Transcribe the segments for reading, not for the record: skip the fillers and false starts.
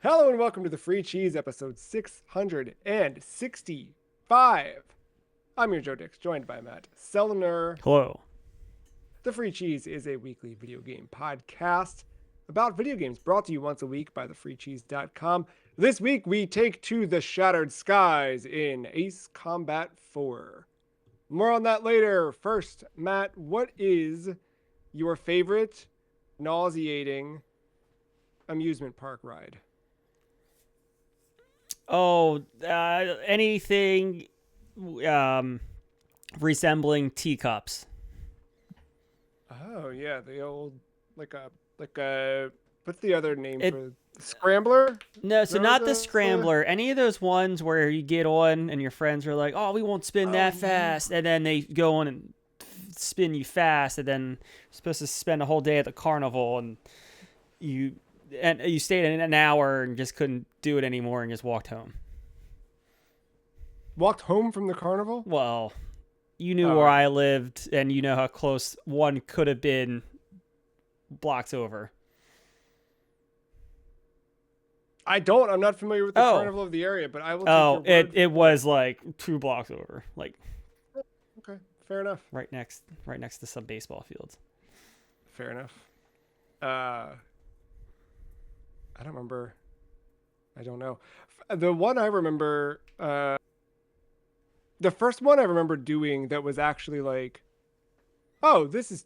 Hello and welcome to the Free Cheese episode 665. I'm your Joe Dix, joined by Matt Sellner. Hello. The Free Cheese is a weekly video game podcast about video games brought to you once a week by thefreecheese.com. This week we take to the shattered skies in Ace Combat 4. More on that later. First, Matt, what is your favorite nauseating amusement park ride? Oh, anything um, resembling teacups. Oh yeah, the old like a what's the other name It for scrambler? No, Is so that what not the the scrambler. Any of those ones where you get on and your friends are like, "Oh, we won't spin that oh fast," and then they go on and spin you fast, and then you're supposed to spend a whole day at the carnival, you and you stayed in an hour and just couldn't do it anymore and just walked home. walked home from the carnival? Well, you knew Oh where yeah, I lived, and you know how close one could have been blocks over. I don't. I'm not familiar with the Oh, carnival of the area, but I will take oh, your it word it for it. was like 2 blocks over, like Okay, fair enough. right next to some baseball fields. Fair enough. I don't remember. I don't know. The one I remember, the first one I remember doing that was actually like, oh, this is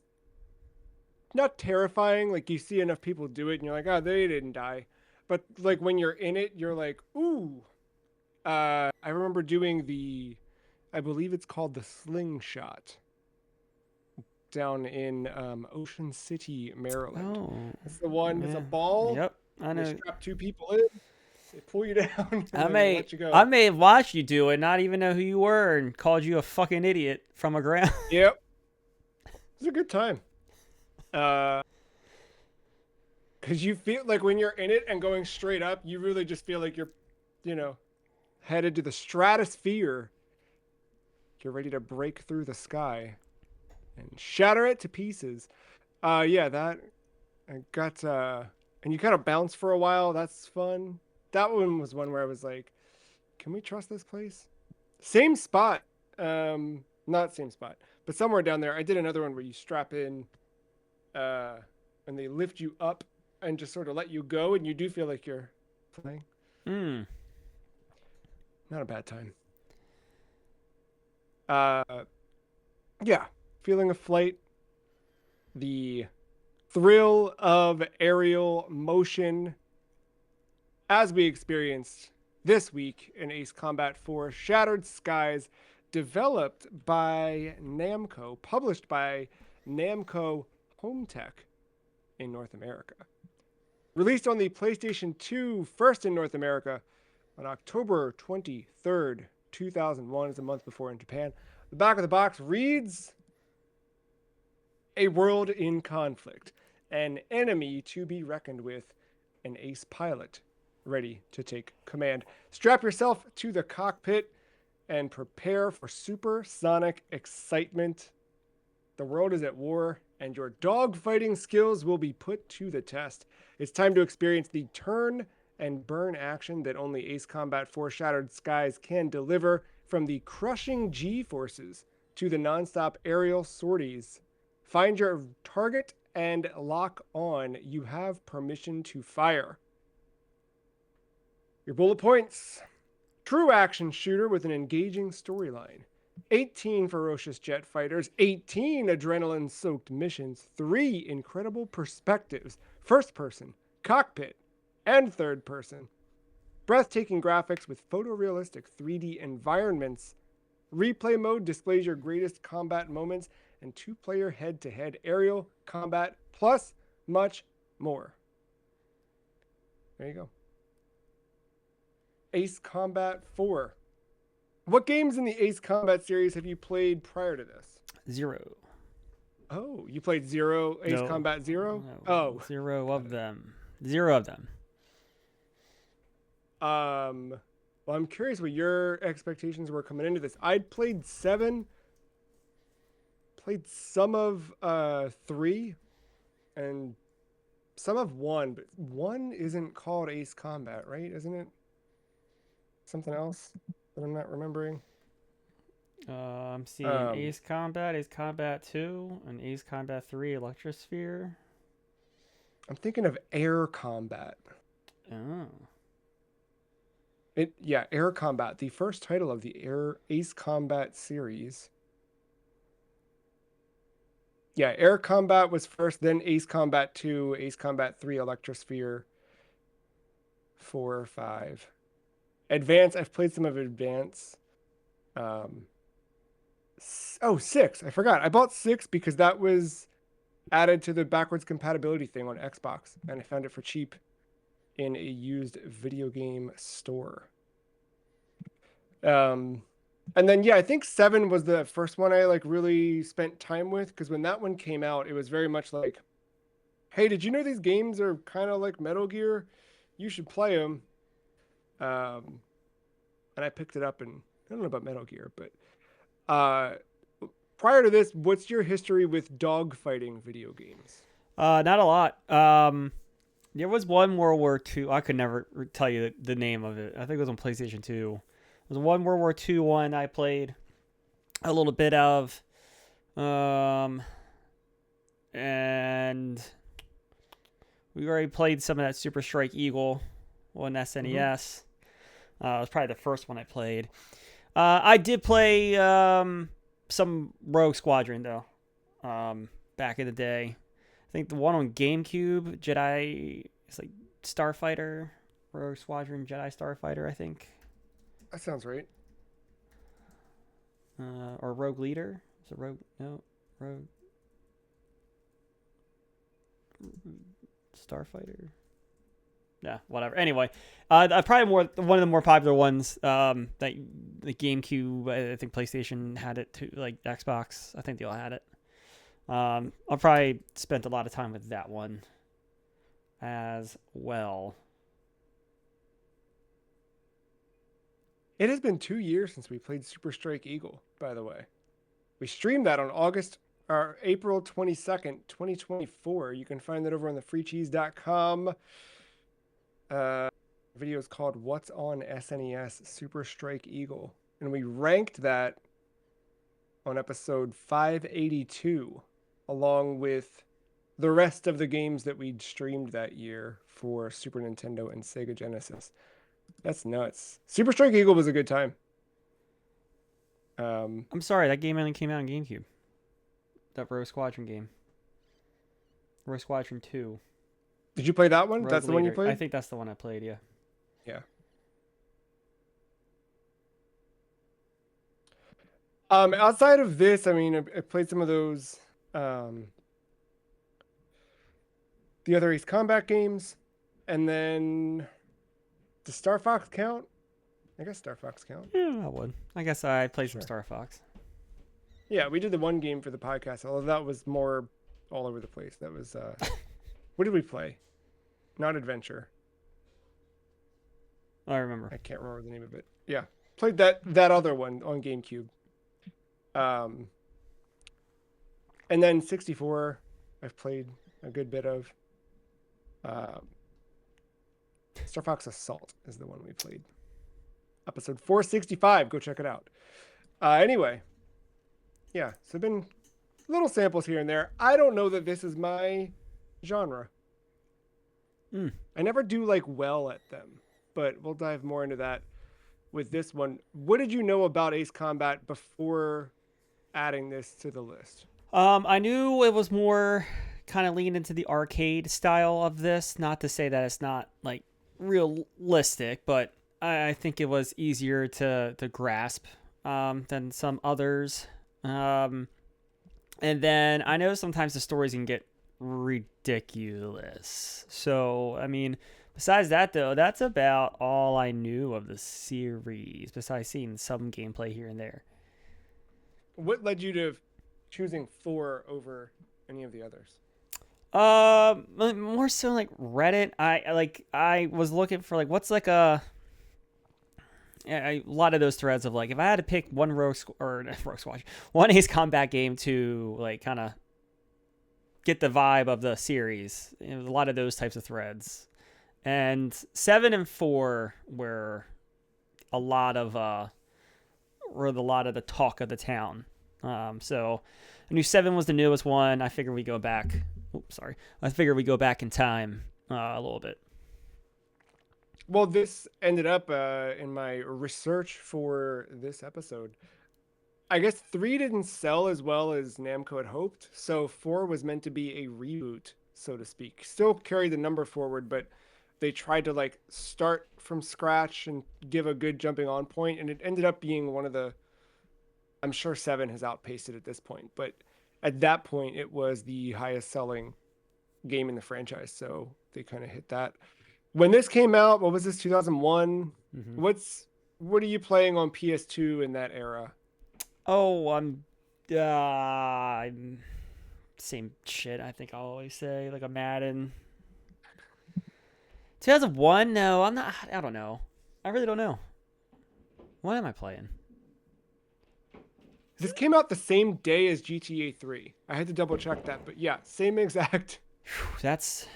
not terrifying. Like you see enough people do it, and you're like, oh, they didn't die. But like when you're in it, you're like, ooh. I remember doing I believe it's called the slingshot down in Ocean City, Maryland. Oh, It's the one. It's a yeah, ball, yep. I and they know. strap two people in. They pull you down, and I then they may let you go. I may have watched you do it, not even know who you were, and called you a fucking idiot from a ground. Yep, it's a good time. Uh, because you feel like when you're in it and going straight up, you really just feel like you're, you know, headed to the stratosphere. You're ready to break through the sky and shatter it to pieces. Yeah, that I got and you kind of bounce for a while. That's fun. That one was one where I was like, can we trust this place? Same spot. Not same spot, but somewhere down there. I did another one where you strap in uh and they lift you up and just sort of let you go, and you do feel like you're flying. Hmm. Not a bad time. Uh yeah, feeling of flight, the thrill of aerial motion as we experienced this week in Ace Combat 4 Shattered Skies, developed by Namco, published by Namco Home Tech in North America. Released on the PlayStation 2 first in North America on October 23rd, 2001, is a month before in Japan. The back of the box reads a world in conflict, an enemy to be reckoned with, an ace pilot ready to take command. Strap yourself to the cockpit and prepare for supersonic excitement. The world is at war, and your dogfighting skills will be put to the test. It's time to experience the turn and burn action that only Ace Combat 4 Shattered Skies can deliver, from the crushing G forces to the nonstop aerial sorties. Find your target and lock on. You have permission to fire. Your bullet points: true action shooter with an engaging storyline. 18 ferocious jet fighters, 18 adrenaline soaked missions, 3 incredible perspectives: first person, cockpit, and third person. Breathtaking graphics with photorealistic 3D environments. Replay mode displays your greatest combat moments, and 2-player head to head aerial combat, plus much more. There you go. Ace Combat 4. What games in the Ace Combat series have you played prior to this? Zero. Oh, you played Zero, Ace No. Combat Zero? No. Oh, Zero got of it. them. Zero of them. Um, well, I'm curious what your expectations were coming into this. I'd played 7, played some of 3, and some of one, but one isn't called Ace Combat, right? Isn't it something else that I'm not remembering? I'm seeing Um, Ace Combat, Ace Combat 2, and Ace Combat 3 Electrosphere. I'm thinking of Air Combat. Oh. Yeah, Air Combat, the first title of the Air Ace Combat series. Yeah, Air Combat was first, then Ace Combat 2, Ace Combat 3, Electrosphere 4, 5. Advance, I've played some of Advance. Um, oh, 6. I forgot. I bought 6 because that was added to the backwards compatibility thing on Xbox, and I found it for cheap in a used video game store. Um, and then yeah, I think 7 was the first one I like really spent time with because when that one came out, it was very much like, hey, did you know these games are kind of like Metal Gear? You should play them. Um, and I picked it up, and I don't know about Metal Gear, but uh, prior to this, what's your history with dogfighting video games? Not a lot. There was one World War II. I could never tell you the name of it. I think it was on PlayStation 2. There was one World War II one I played a little bit of. And we already played some of that Super Strike Eagle on Mm-hmm. SNES. It was probably the first one I played. I did play some Rogue Squadron though. Back in the day. I think the one on GameCube, Jedi, it's like Starfighter, Rogue Squadron, Jedi Starfighter, I think, That sounds right. or Rogue Leader. Is it Rogue? No, Rogue Starfighter. Yeah, whatever. Anyway, probably one of the more popular ones. That the GameCube, I think PlayStation had it too, like Xbox. I think they all had it. I probably spent a lot of time with that one as well. It has been 2 years since we played Super Strike Eagle, by the way. We streamed that on August or April 22nd, 2024. You can find that over on the freecheese.com. Video is called What's on SNES Super Strike Eagle. And we ranked that on episode 582, along with the rest of the games that we'd streamed that year for Super Nintendo and Sega Genesis. That's nuts. Super Strike Eagle was a good time. Um, I'm sorry, that game only came out on GameCube. That Rogue Squadron game. Rogue Squadron 2. did you play that one? Rogue That's the one you Leader. I played? think that's the one I played, yeah. Yeah. Outside of this, I mean, I played some of those, um, the other Ace Combat games, and then does Star Fox count? I guess Star Fox count. Yeah, I would. I guess I played some Sure. Star Fox. Yeah, we did the one game for the podcast, although that was more all over the place. That was what did we play? Not Adventure. I remember. I can't remember the name of it. Yeah, played that other one on GameCube. Um, and then 64, I've played a good bit of. Um, Star Fox Assault is the one we played. Episode 465. Go check it out. Anyway, yeah, so been little samples here and there. I don't know that this is my genre. Mm. I never do like well at them, but we'll dive more into that with this one. What did you know about Ace Combat before adding this to the list? I knew it was more kind of leaned into the arcade style of this. Not to say that it's not like realistic, but I think it was easier to grasp than some others. And then I know sometimes the stories can get ridiculous. So, I mean, besides that, though, that's about all I knew of the series, besides seeing some gameplay here and there. What led you to choosing 4 over any of the others? More so like Reddit. I was looking for like what's like a lot of those threads of like if I had to pick one Rogue Squadron, one Ace Combat game to like kind of get the vibe of the series. A lot of those types of threads. And 7 and 4 were a lot of the talk of the town. So I knew 7 was the newest one. I figured we go back. Oops, sorry. I figured we go back in time a little bit. Well, this ended up in my research for this episode. I guess 3 didn't sell as well as Namco had hoped, so 4 was meant to be a reboot, so to speak. Still carried the number forward, but they tried to like start from scratch and give a good jumping on point, and it ended up being one of the. I'm sure 7 has outpaced it at this point, but at that point it was the highest selling game in the franchise, so they kind of hit that. When this came out, what was this, 2001? Mm-hmm. What are you playing on PS2 in that era? Oh, I'm same shit. I think I'll always say like a Madden. 2001? No, I'm not. I don't know. I really don't know. What am I playing? This came out the same day as GTA 3. I had to double check that, but yeah, same exact. That's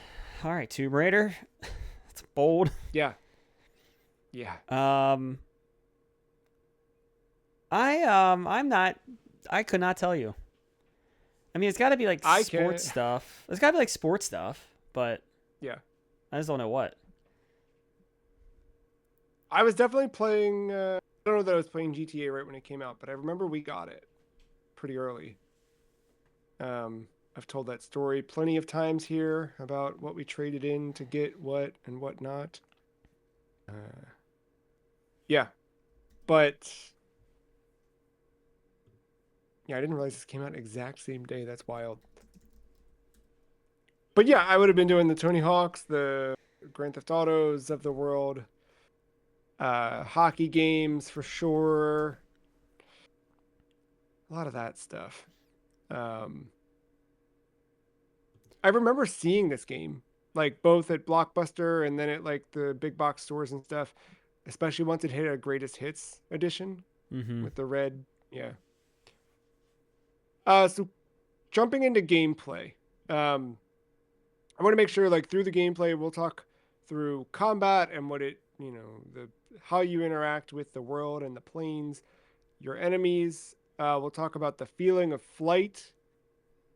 all right. Tomb Raider. That's bold. Yeah. Yeah. I'm not. I could not tell you. I mean, it's got to be like I sports can. stuff. It's got to be like sports stuff, but Yeah. I just don't know what. I was definitely playing. I don't know that I was playing GTA right when it came out, but I remember we got it pretty early. I've told that story plenty of times here about what we traded in to get what and what not. Yeah, but yeah, I didn't realize this came out exact same day. That's wild. But yeah, I would have been doing the Tony Hawks, the Grand Theft Autos of the world, hockey games for sure. A lot of that stuff. Um, I remember seeing this game, like both at Blockbuster and then at like the big box stores and stuff, especially once it hit a greatest hits edition Mm-hmm. with the red. Yeah. So jumping into gameplay, um, I want to make sure like through the gameplay, we'll talk through combat and what it, the how you interact with the world and the planes, your enemies. We'll talk about the feeling of flight.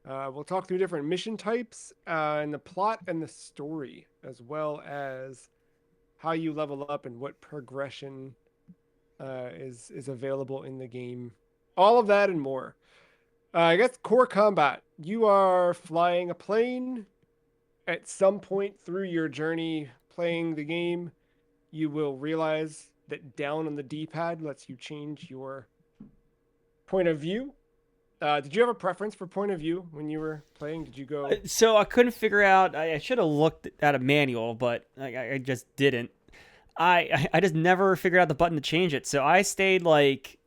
We'll talk through different mission types and the plot and the story, as well as how you level up and what progression is available in the game. All of that and more. I guess core combat. You are flying a plane at some point through your journey playing the game. You will realize that down on the D-pad lets you change your point of view. Did you have a preference for point of view when you were playing? Did you go? So I couldn't figure out. I should have looked at a manual, but I just didn't. I just never figured out the button to change it. So I stayed like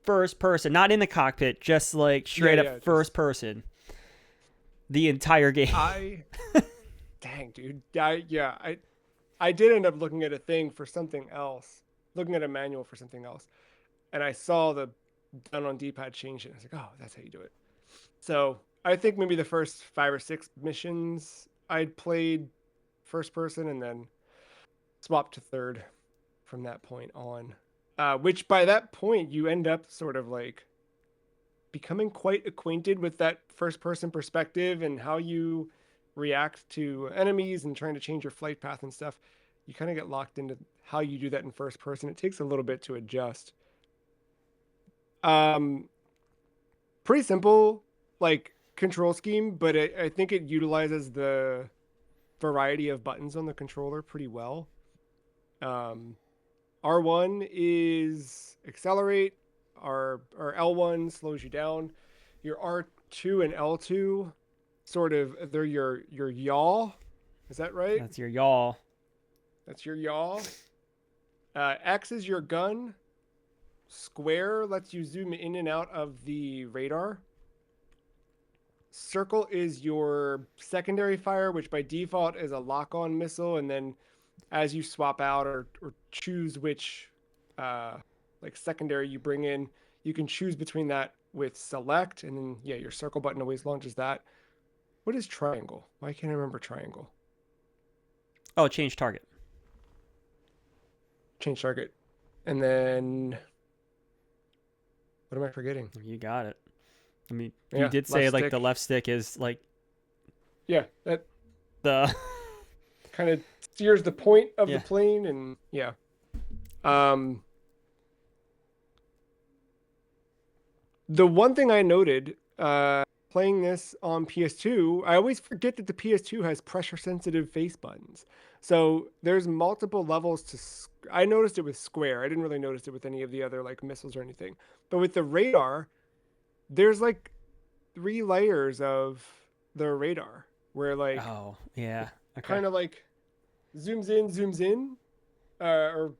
first person, not in the cockpit, just like straight up first person the entire game. Dang, dude. I did end up looking at a thing for something else, looking at a manual for something else, and I saw the down on D-pad change it. I was like, oh, that's how you do it. So I think maybe the first 5 or 6 missions I'd played first person and then swapped to third from that point on. Which by that point you end up sort of like becoming quite acquainted with that first person perspective and how you react to enemies and trying to change your flight path and stuff. You kind of get locked into how you do that in first person. It takes a little bit to adjust. Um, Pretty simple, like control scheme, but I think it utilizes the variety of buttons on the controller pretty well. Um, R1 is accelerate. Our L1 slows you down. Your R2 and L2 sort of they're your yaw. Is that right? That's your y'all. That's your yaw. X is your gun. Square lets you zoom in and out of the radar. Circle is your secondary fire, which by default is a lock-on missile, and then as you swap out or choose which like secondary you bring in, you can choose between that with select, and then yeah, your circle button always launches that. What is triangle? Why can't I remember triangle? Oh, change target. Change target. And then what am I forgetting? You got it. I mean, you Yeah, did left say like the stick. left stick is like Yeah, that the kind of steers the point of the yeah. plane, and yeah. Um, the one thing I noted, playing this on PS2, I always forget that the PS2 has pressure sensitive face buttons. So there's multiple levels to. I noticed it with square. I didn't really notice it with any of the other like missiles or anything. But with the radar, there's like 3 layers of the radar where like Oh yeah. Okay. kind of like zooms in, or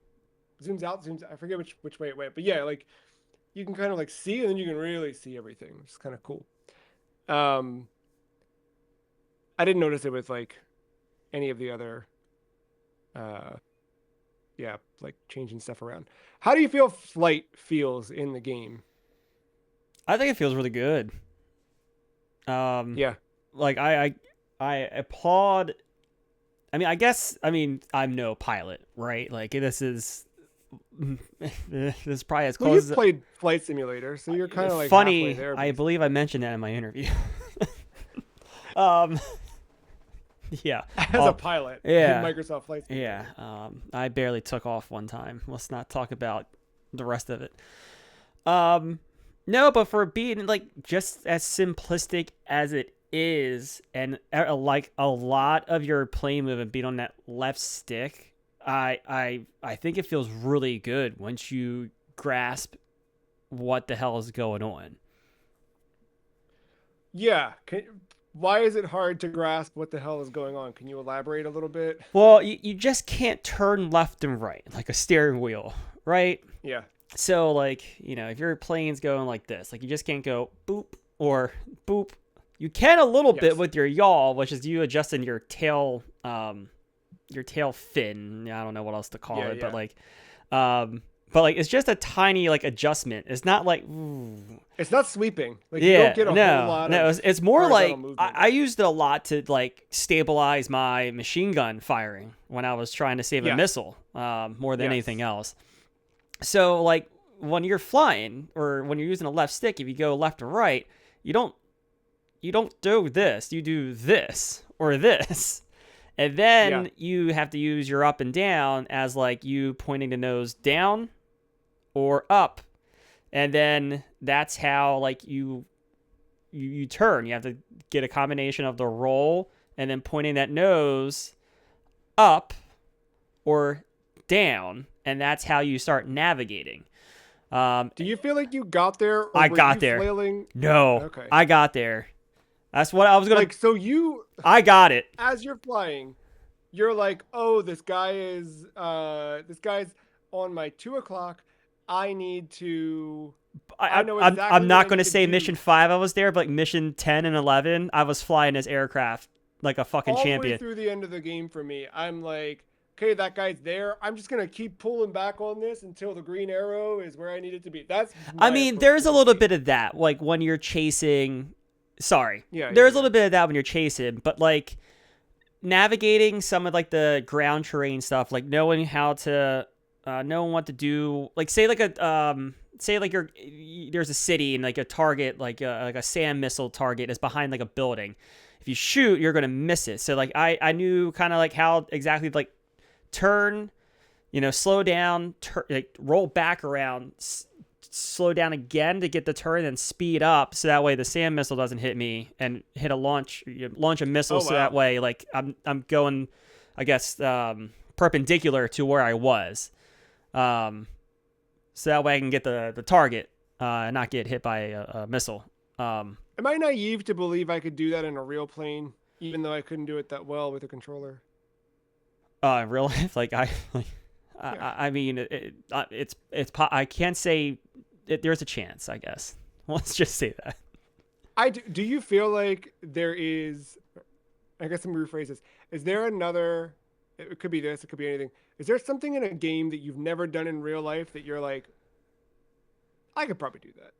zooms out, zooms out. I forget which way it went, but yeah, like you can kind of like see, and then you can really see everything, which is kind of cool. Um, I didn't notice it with like any of the other, uh, yeah, like changing stuff around. How do you feel flight feels in the game? I think it feels really good. Um, Yeah, like I applaud. I mean, I guess I mean I'm no pilot, right? Like this is this is probably as well, close you've as played Flight Simulator, so you're kind of like halfway funny. there, I basically. believe I mentioned that in my interview. um, yeah. As a pilot in Yeah. Microsoft Flight Yeah. Simulator. I barely took off one time. Let's not talk about the rest of it. Um, no, but for being like just as simplistic as it is, and like a lot of your play movement being on that left stick, I think it feels really good once you grasp what the hell is going on. Yeah. Why is it hard to grasp what the hell is going on? Can you elaborate a little bit? Well, you just can't turn left and right like a steering wheel, right? Yeah. So like, if your plane's going like this, like you just can't go boop or boop. You can a little bit Yes. with your yaw, which is you adjusting your tail fin. I don't know what else to call Yeah. it, but Yeah. like it's just a tiny like adjustment. It's not like ooh. It's not sweeping. Like you don't Yeah, get a whole no, lot no. of It's more horizontal like movement. I used it a lot to like stabilize my machine gun firing when I was trying to save a Yes. missile, more than anything Yes. else. So like when you're flying or when you're using a left stick, if you go left or right, you don't do this. You do this or this. And Yeah. then you have to use your up and down as like you pointing the nose down or up. And then that's how like you turn. You have to get a combination of the roll and then pointing that nose up or down, and that's how you start navigating. Do you feel like you got there, or I were got you there. flailing? No, Okay. I got there. That's what I was gonna. Like, so you, I got it. as you're flying, you're like, oh, this guy's on my 2 o'clock. I need to. I know I'm exactly what not I gonna need to say mission do 5 I was there, but like mission 10 and 11 I was flying this aircraft like a fucking all the way champion. through the end of the game. For me, I'm like, okay, that guy's there. I'm just gonna keep pulling back on this until the green arrow is where I need it to be. That's I my mean, approach there's to a this little game. bit of that, like when you're chasing. Sorry, Yeah, yeah, there's a yeah. little bit of that when you're chasing, but like navigating some of like the ground terrain stuff, like knowing how to, knowing what to do. Like say like there's a city and like a target, like a SAM missile target is behind like a building. If you shoot, you're gonna miss it. So like I knew kind of like how exactly like turn, slow down, like roll back around, slow down again to get the turn, and speed up so that way the SAM missile doesn't hit me and hit a launch a missile Oh so that wow. way like I'm going, I guess, perpendicular to where I was, so that way I can get the target and not get hit by a missile. Am I naive to believe I could do that in a real plane, even though I couldn't do it that well with a controller? In real life, like like Yeah. I mean I can't say there's a chance, I guess. Let's just say that. Do you feel like there is? I guess I'm gonna rephrase this. Is there another? It could be this. It could be anything. Is there something in a game that you've never done in real life that you're like, I could probably do that?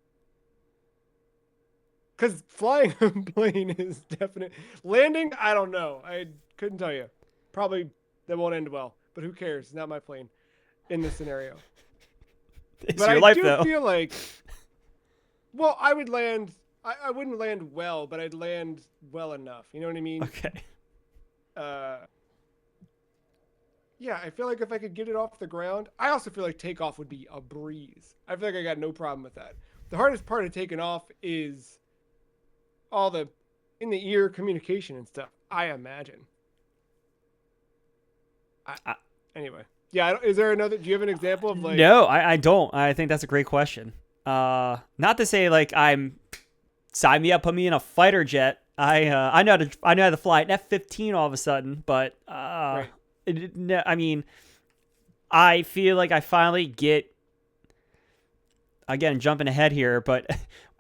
Because flying a plane is definite. Landing, I don't know. I couldn't tell you. Probably that won't end well. But who cares? It's not my plane in this scenario. It's But your I life do though. feel like, well, I would land. I wouldn't land well, but I'd land well enough. You know what I mean? Okay. Uh, yeah, I feel like if I could get it off the ground, I also feel like takeoff would be a breeze. I feel like I got no problem with that. The hardest part of taking off is all the in the ear communication and stuff. I imagine. I, I, anyway, yeah. Is there another? Do you have an example of like? no, I don't. I think that's a great question. Not to say like I'm sign me up, put me in a fighter jet. I know how to fly an F-15 all of a sudden, but Right. no, I mean, I feel like I finally get again jumping ahead here, but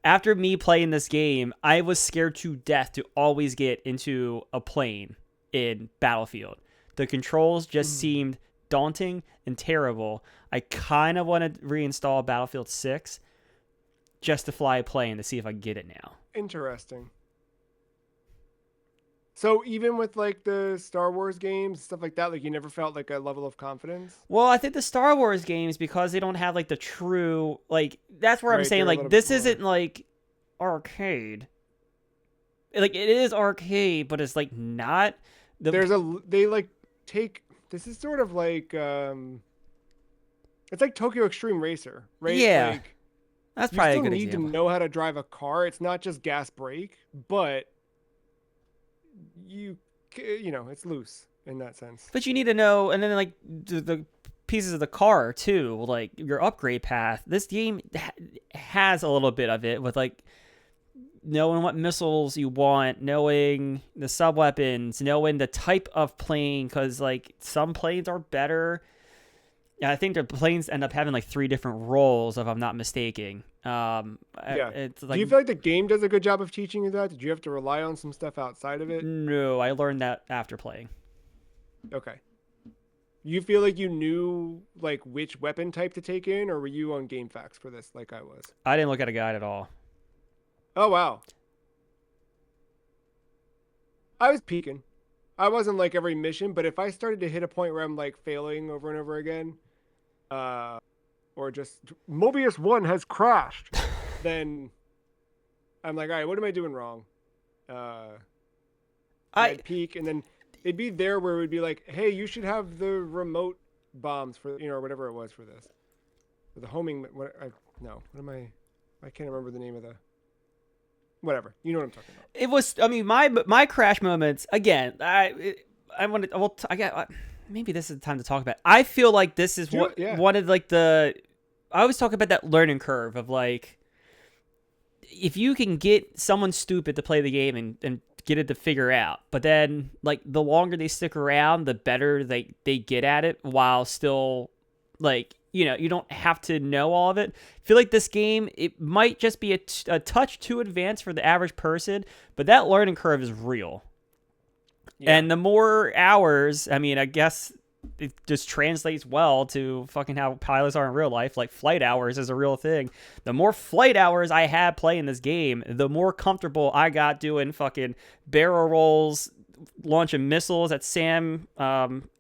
after me playing this game, I was scared to death to always get into a plane in Battlefield. The controls just Mm, seemed daunting and terrible. I kind of want to reinstall Battlefield 6 just to fly a plane to see if I can get it now. interesting. So even with like the Star Wars games, stuff like that, like you never felt like a level of confidence, Well, I think the Star Wars games, because they don't have like the true, like that's where I'm right? saying They're a like little bit this more. isn't like arcade. Like it is arcade, but it's like not the They like take this is sort of like it's like Tokyo Extreme Racer, right? yeah. Like That's you probably a still good need to example. know how to drive a car. It's not just gas brake, but you it's loose in that sense. But you need to know, and then like the pieces of the car too, like your upgrade path. This game has a little bit of it with like knowing what missiles you want, knowing the sub weapons, knowing the type of plane, because like some planes are better. Yeah, I think the planes end up having like three different roles, if I'm not mistaken. Yeah. It's Do like you feel like the game does a good job of teaching you that? Did you have to rely on some stuff outside of it? no, I learned that after playing. Okay. You feel like you knew like which weapon type to take in, or were you on game facts for this like I was? I didn't look at a guide at all. Oh wow. I was peeking. I wasn't like every mission, but if I started to hit a point where I'm like failing over and over again, uh, or just Mobius 1 has crashed, then I'm like, all right, what am I doing wrong? Uh, and I I'd peek, and then it'd be there where it would be like, hey, you should have the remote bombs for or whatever it was for this, for the homing. No, what am I? I can't remember the name of the whatever. You know what I'm talking about. it was. I mean, my crash moments again. I want to. Well, I got. Maybe this is the time to talk about it. I feel like this is what Yeah, one of like the. I always talk about that learning curve of like, if you can get someone stupid to play the game and get it to figure out, but then like the longer they stick around, the better they get at it while still like you don't have to know all of it. I feel like this game, it might just be a touch too advanced for the average person, but that learning curve is real. yeah, And the more hours, I mean, I guess it just translates well to fucking how pilots are in real life. Like flight hours is a real thing. The more flight hours I had playing this game, the more comfortable I got doing fucking barrel rolls, launching missiles at SAM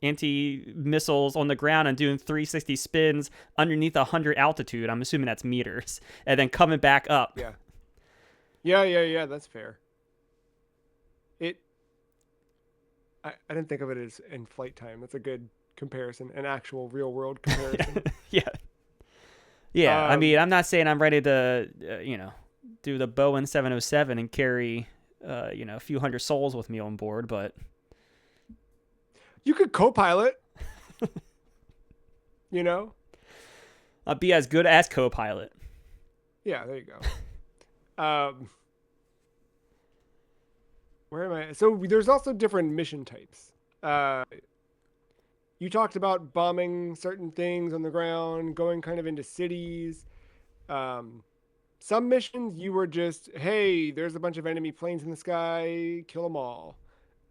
anti missiles on the ground and doing 360 spins underneath 100 altitude. I'm assuming that's meters, and then coming back up. yeah, yeah. That's fair. It. I didn't think of it as in flight time. That's a good comparison, an actual real world comparison. Yeah. Yeah, I mean, Um, I'm not saying I'm ready to, do the Boeing 707 and carry, a few hundred souls with me on board, but you could co-pilot. You know. I'll be as good as co-pilot. Yeah, there you go. Where am I? So there's also different mission types. You talked about bombing certain things on the ground, going kind of into cities. Um, some missions you were just, hey, there's a bunch of enemy planes in the sky, kill them all.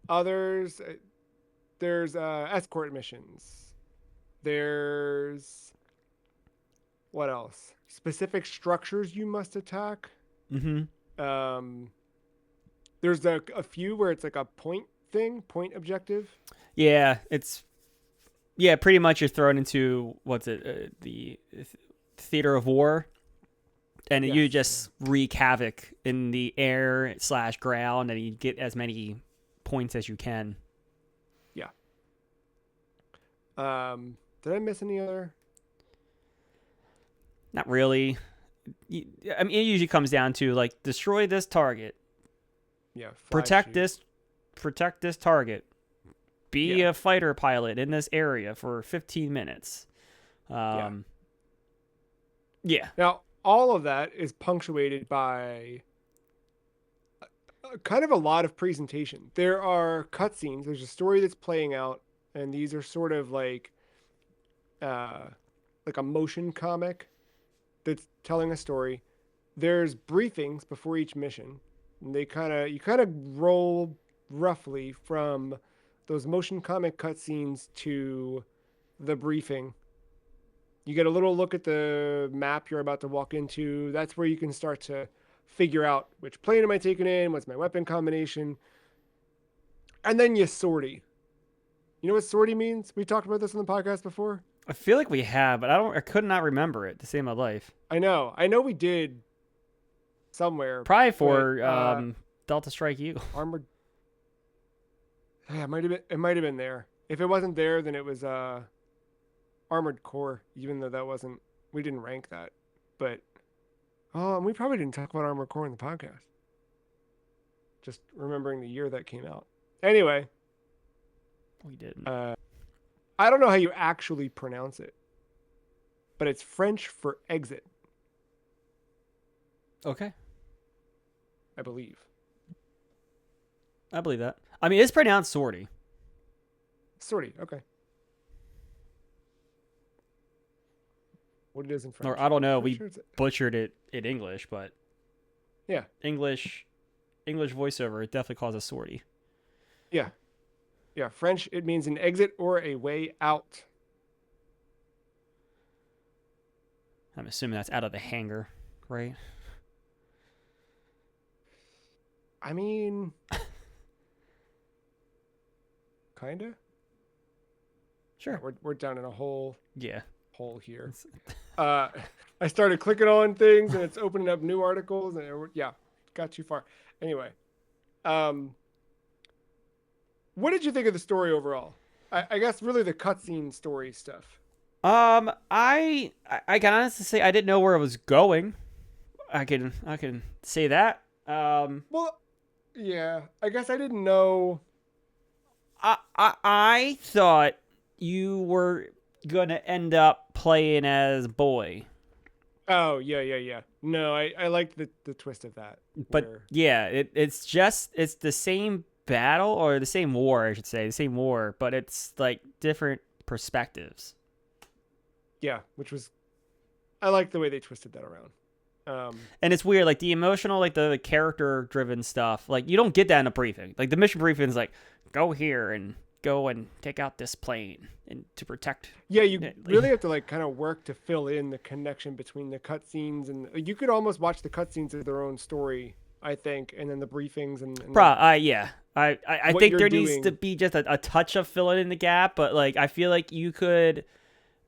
Others, there's escort missions. There's what else? Specific structures you must attack. Mm-hmm. Um, there's a few where it's like a point thing, point objective. Yeah, it's yeah, pretty much you're thrown into what's it, the theater of war, and you Yes. Yeah. just wreak havoc in the air slash ground, and you get as many points as you can. Yeah. Did I miss any other? Not really. I mean, it usually comes down to like destroy this target, Yeah, fly protect shoot. this, protect this target, be Yeah, a fighter pilot in this area for 15 minutes. yeah. Um, yeah, Now, all of that is punctuated by kind of a lot of presentation. There are cutscenes. There's a story that's playing out, and these are sort of uh, like a motion comic that's telling a story. There's briefings before each mission. And you kind of roll roughly from those motion comic cutscenes to the briefing. You get a little look at the map you're about to walk into. That's where you can start to figure out which plane am I taking in, what's my weapon combination, and then you sortie. You know what sortie means? We talked about this on the podcast before. I feel like we have, but I could not remember it to save my life. I know we did somewhere, Probably but for Delta Strike Eagle. armored. Yeah, it might have been there. If it wasn't there, then it was armored core. Even though that wasn't, we didn't rank that. But oh, and we probably didn't talk about armored core in the podcast. Just remembering the year that came out. Anyway, We didn't. uh, I don't know how you actually pronounce it, but it's French for exit, Okay, I believe. I believe that. I mean, it's pronounced sortie. Sortie. Okay. What it is in Or French? I don't know. Pretty We sure it's butchered it in English, but yeah, English voiceover it definitely calls us sortie. yeah, yeah. French. It means an exit or a way out. I'm assuming that's out of the hangar, right? I mean, kinda. Yeah, Sure. we're down in a Yeah. hole here. It's- Uh, I started clicking on things and it's opening up new articles and yeah, got too far. Anyway, um, what did you think of the story overall? I guess really the cutscene story stuff. I can honestly say I didn't know where it was going. I can say that. Well, yeah, I guess I didn't know. I thought you were gonna end up playing as boy, Oh, yeah, yeah, yeah. No, I liked the twist of that but where yeah, it's the same battle or the same war, I should say, the same war, but it's like different perspectives. yeah, which was I like the way they twisted that around. And it's weird, like the emotional, like the character driven stuff. Like you don't get that in a briefing. Like the mission briefing is like, go here and go and take out this plane and to protect. Yeah, you It. really have to like kind of work to fill in the connection between the cutscenes and you could almost watch the cutscenes as their own story, I think, and then the briefings and Yeah. I what think you're there needs to doing. be just a touch of filling in the gap, but like I feel like you could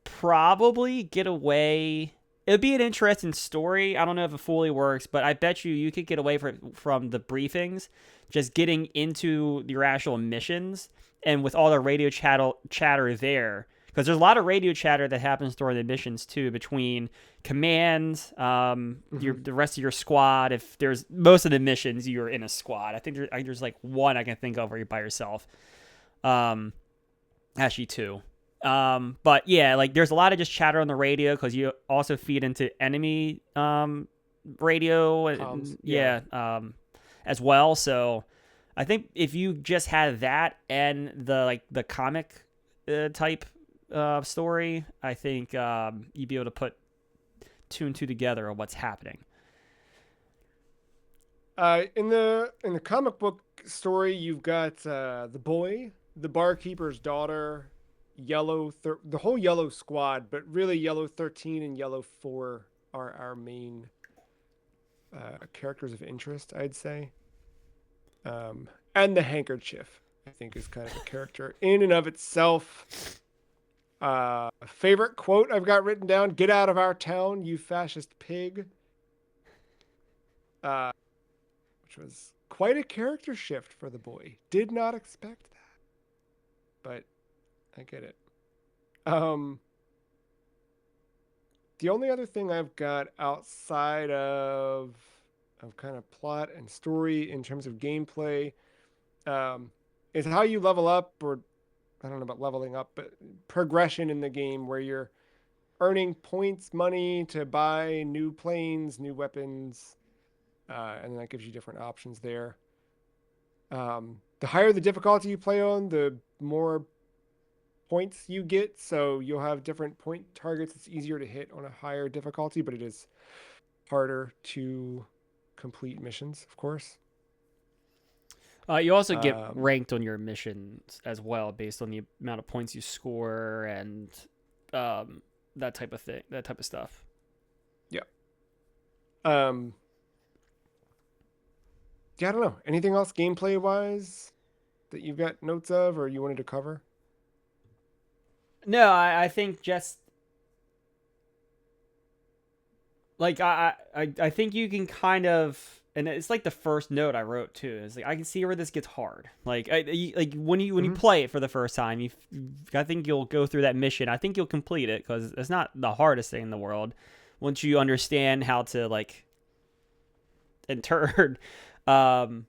probably get away. It'd be an interesting story. I don't know if it fully works, but I bet you could get away from the briefings, just getting into your actual missions, and with all the radio chatter there, because there's a lot of radio chatter that happens during the missions too, between commands, Mhm. the rest of your squad. If there's most of the missions, you're in a squad. I think there's like one I can think of where you're by yourself. Um, Actually two. But yeah, like there's a lot of just chatter on the radio because you also feed into enemy radio Comms. and Yeah. yeah, as well. So I think if you just had that and the comic type story, I think you'd be able to put two and two together on what's happening. In the comic book story, you've got the boy, the barkeeper's daughter, the whole yellow squad, but really yellow 13 and yellow 4 are our main characters of interest, I'd say. And the handkerchief, I think, is kind of a character in and of itself. Favorite quote I've got written down: "Get out of our town, you fascist pig." Uh, which was quite a character shift for the boy. Did not expect that, but I get it. Um, the only other thing I've got outside of kind of plot and story in terms of gameplay um, is how you level up, or I don't know about leveling up, but progression in the game where you're earning points, money to buy new planes, new weapons, and that gives you different options there. The higher the difficulty you play on, the more points you get. So you'll have different point targets. It's easier to hit on a higher difficulty, but it is harder to complete missions, of course. You also get Um, ranked on your missions as well, based on the amount of points you score and um, that type of thing, that type of stuff. yeah. Um, yeah, I don't know. Anything else gameplay wise that you've got notes of or you wanted to cover? No, I think just like I think you can kind of, and it's like the first note I wrote too. Is like I can see where this gets hard. Like when you Mm-hmm. play it for the first time, I think you'll go through that mission. I think you'll complete it because it's not the hardest thing in the world once you understand how to like intern. Um,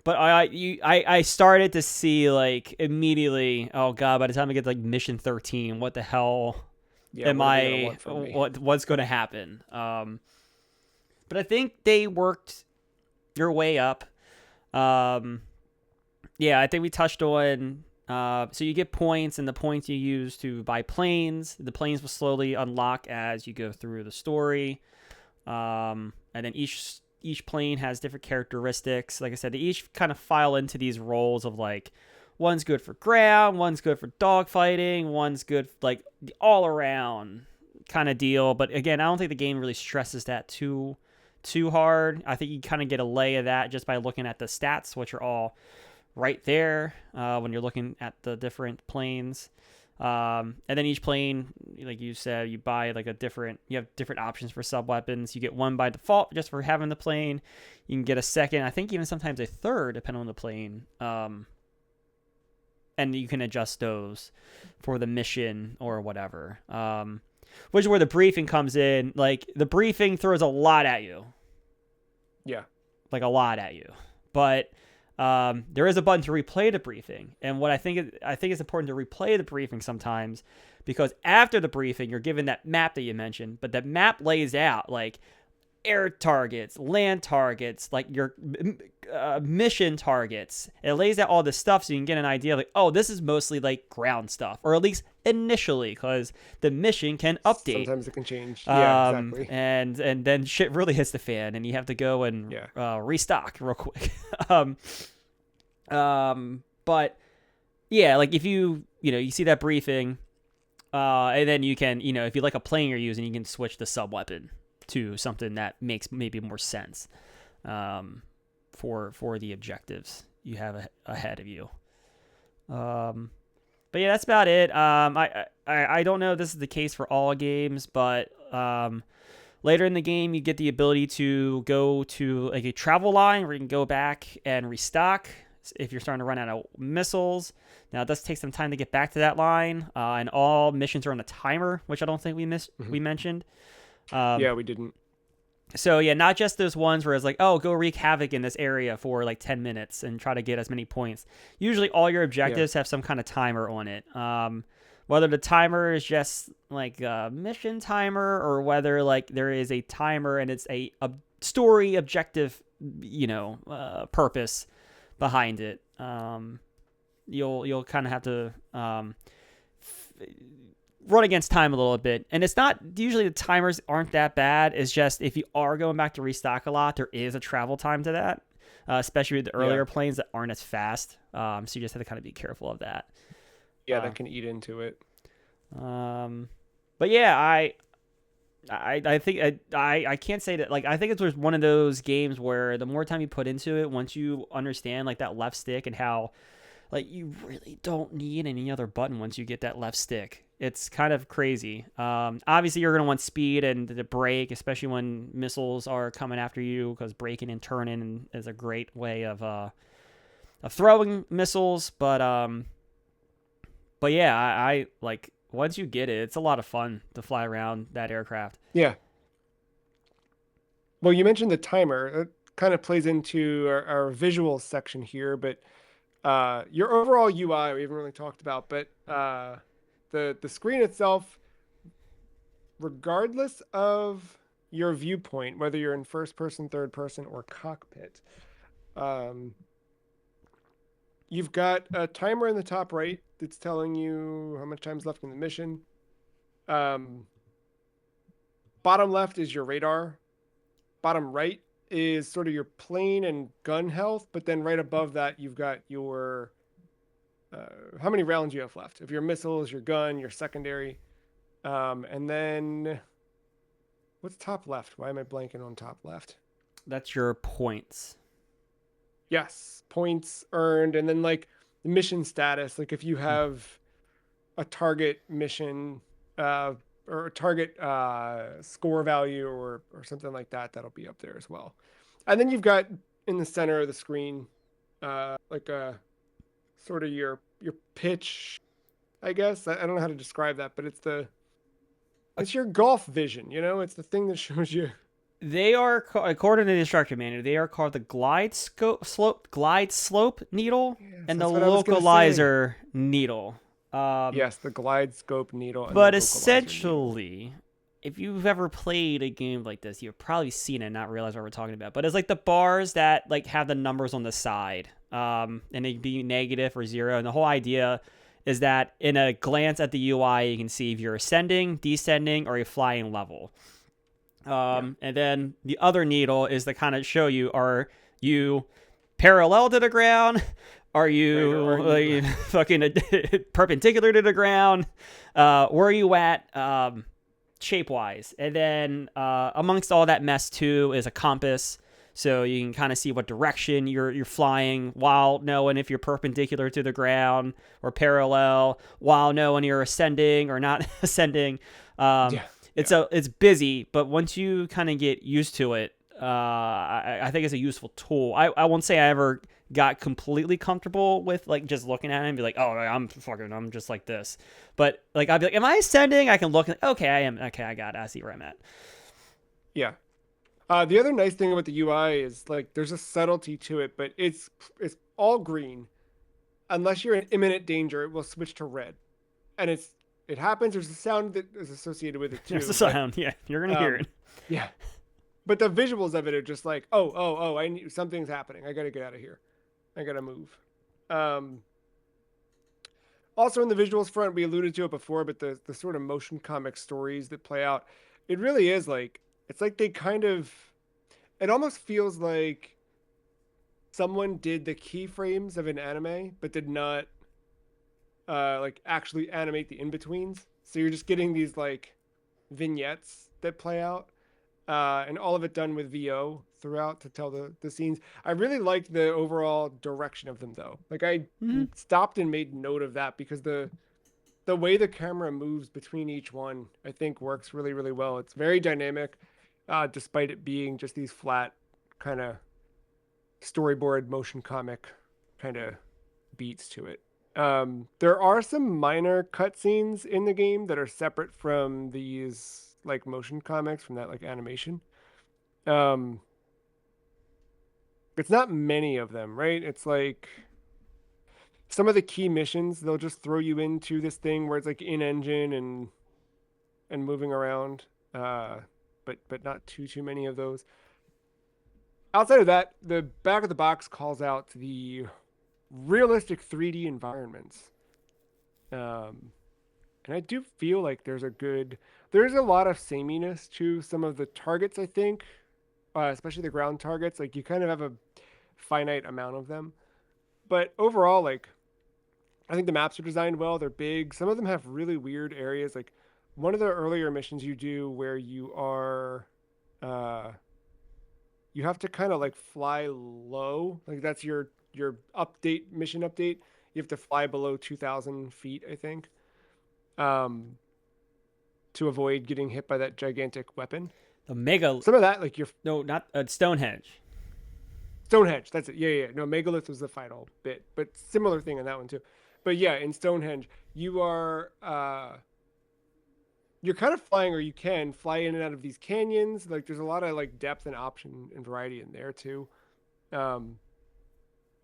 but I started to see like immediately. Oh god! By the time I get to like mission 13, what the hell Yeah, am what are they gonna I? want from me? What's going to happen? But I think they worked your way up. Um, yeah, I think we touched on. So you get points, and the points you use to buy planes. The planes will slowly unlock as you go through the story. And then each plane has different characteristics. Like I said, they each kind of file into these roles of like one's good for ground, one's good for dogfighting, one's good like all around kind of deal. But again, I don't think the game really stresses that too hard. I think you kind of get a lay of that just by looking at the stats, which are all right there when you're looking at the different planes. And then each plane, like you said, you buy like you have different options for sub weapons. You get one by default just for having the plane. You can get a second, I think even sometimes a third, depending on the plane. And you can adjust those for the mission or whatever. Which is where the briefing comes in. Like the briefing throws a lot at you, Yeah. like a lot at you, but there is a button to replay the briefing. And what I think it's important to replay the briefing sometimes because after the briefing, you're given that map that you mentioned, but that map lays out like air targets, land targets, like your mission targets. It lays out all this stuff so you can get an idea like, oh, this is mostly like ground stuff, or at least initially, because the mission can update. Sometimes it can change. Yeah, exactly. And then shit really hits the fan, and you have to go and Yeah. restock real quick. um, but yeah, like if you see that briefing, and then you can if you like a plane you're using, you can switch the sub weapon to something that makes maybe more sense, for the objectives you have ahead of you. But yeah, that's about it. I don't know if this is the case for all games, but later in the game, you get the ability to go to like a travel line where you can go back and restock if you're starting to run out of missiles. Now, it does take some time to get back to that line, and all missions are on a timer, which I don't think Mm-hmm. we mentioned. Um, Yeah, we didn't. so yeah, not just those ones where it's like, oh, go wreak havoc in this area for like 10 minutes and try to get as many points. Usually all your Yeah. objectives have some kind of timer on it. Whether the timer is just like a mission timer or whether like there is a timer and it's a story objective, purpose behind it. You'll kind of have to run against time a little bit. And it's not usually the timers aren't that bad. It's just if you are going back to restock a lot, there is a travel time to that, especially with the Yeah. earlier planes that aren't as fast. So you just have to kind of be careful of that. Yeah, Uh, that can eat into it. um, but yeah, I think I can't say that, like, I think it's just one of those games where the more time you put into it, once you understand like that left stick and how like you really don't need any other button once you get that left stick. It's kind of crazy. Obviously, you're going to want speed and the brake, especially when missiles are coming after you, because braking and turning is a great way of throwing missiles. But yeah, I like once you get it, it's a lot of fun to fly around that aircraft. Yeah. Well, you mentioned the timer. It kind of plays into our visual section here, but your overall UI we haven't really talked about, but the screen itself, regardless of your viewpoint, whether you're in first person, third person, or cockpit, um, you've got a timer in the top right that's telling you how much time's left in the mission. Um, Bottom left is your radar. Bottom right is sort of your plane and gun health, but then right above that you've got your how many rounds you have left of your missiles, your gun, your secondary, and then what's top left? Why am I blanking on top left? That's your points. Yes, points earned, and then like the mission status. Like if you have a target mission uh, or a target score value or something like that, that'll be up there as well. And then you've got in the center of the screen like a sort of your pitch, I guess. I don't know how to describe that, but it's your golf vision, you know? It's the thing that shows you. They are, according to the instruction manual, they are called the glide slope needle Yes, and the that's what I was gonna say. localizer needle. Um, Yes, the glide scope needle and the but localizer needle. essentially, if you've ever played a game like this, you've probably seen it and not realized what we're talking about. But it's like the bars that like have the numbers on the side, and they be negative or zero. And the whole idea is that in a glance at the UI, you can see if you're ascending, descending, or a flying level. Yeah. And then the other needle is to kind of show you, are you parallel to the ground? Are Right, or are you? you fucking perpendicular to the ground? Where are you at shape wise? And then amongst all that mess too is a compass. So you can kind of see what direction you're flying while knowing if you're perpendicular to the ground or parallel, while knowing you're ascending or not ascending. Um, Yeah, it's yeah, it's busy, but once you kind of get used to it, I think it's a useful tool. I won't say I ever got completely comfortable with like just looking at it and be like, oh, I'm just like this. But like I'd be like, am I ascending? I can look and okay, I am. Okay, I got it. I see where I'm at. yeah. The other nice thing about the UI is like there's a subtlety to it, but it's all green. Unless you're in imminent danger, it will switch to red, and it happens. There's a sound that is associated with it There's the too, but sound. Yeah, you're gonna hear um, it. yeah. But the visuals of it are just like, oh, I need something's happening. I gotta get out of here. I gotta move. Um, Also in the visuals front, we alluded to it before, but the sort of motion comic stories that play out, it really is like it's like they kind of it almost feels like someone did the keyframes of an anime, but did not like actually animate the in-betweens. So you're just getting these like vignettes that play out. And all of it done with VO throughout to tell the scenes. I really liked the overall direction of them though. Like I Mm-hmm. stopped and made note of that because the way the camera moves between each one, I think works really, really well. It's very dynamic, despite it being just these flat kind of storyboard motion comic kind of beats to it. There are some minor cutscenes in the game that are separate from these like motion comics from that like animation. Um, it's not many of them, right? It's like some of the key missions they'll just throw you into this thing where it's like in engine and moving around. But not too many of those. Outside of that, the back of the box calls out the realistic 3D environments. Um, and I do feel like there's a lot of sameness to some of the targets, I think, especially the ground targets. Like you kind of have a finite amount of them. But overall, like I think the maps are designed well. They're big. Some of them have really weird areas. Like one of the earlier missions you do where you are uh you have to kind of like fly low. Like that's your update mission update. You have to fly below 2,000 feet, I think, um, to avoid getting hit by that gigantic weapon. The mega, Some of that, like your no, not Stonehenge. Stonehenge. That's it. Yeah, yeah. No, Megalith was the final bit, but similar thing in that one too. But yeah, in Stonehenge, you are you're kind of flying, or you can fly in and out of these canyons. Like there's a lot of like depth and option and variety in there too. Um,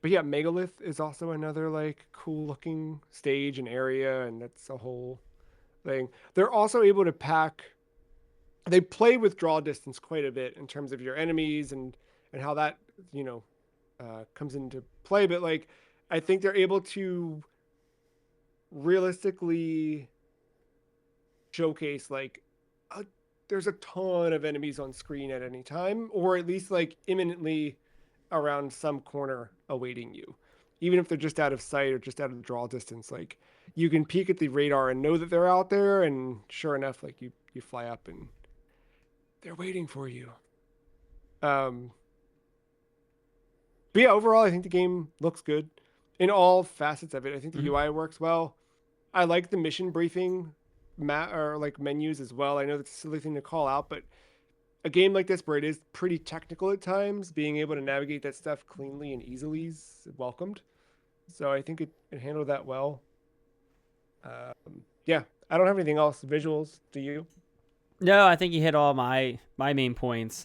but yeah, Megalith is also another like cool looking stage and area, and that's a whole thing. They're also able to pack. They play with draw distance quite a bit in terms of your enemies and how that you know comes into play. But like, I think they're able to realistically showcase like a, there's a ton of enemies on screen at any time, or at least like imminently around some corner awaiting you, even if they're just out of sight or just out of draw distance. Like you can peek at the radar and know that they're out there, and sure enough, like you fly up and they're waiting for you. Um, but yeah, overall, I think the game looks good in all facets of it. I think the Mm-hmm. UI works well. I like the mission briefing or like menus as well. I know that's a silly thing to call out, but a game like this where it is pretty technical at times, being able to navigate that stuff cleanly and easily is welcomed. So I think it handled that well. Yeah, I don't have anything else. Visuals, do you? No, I think you hit all my main points.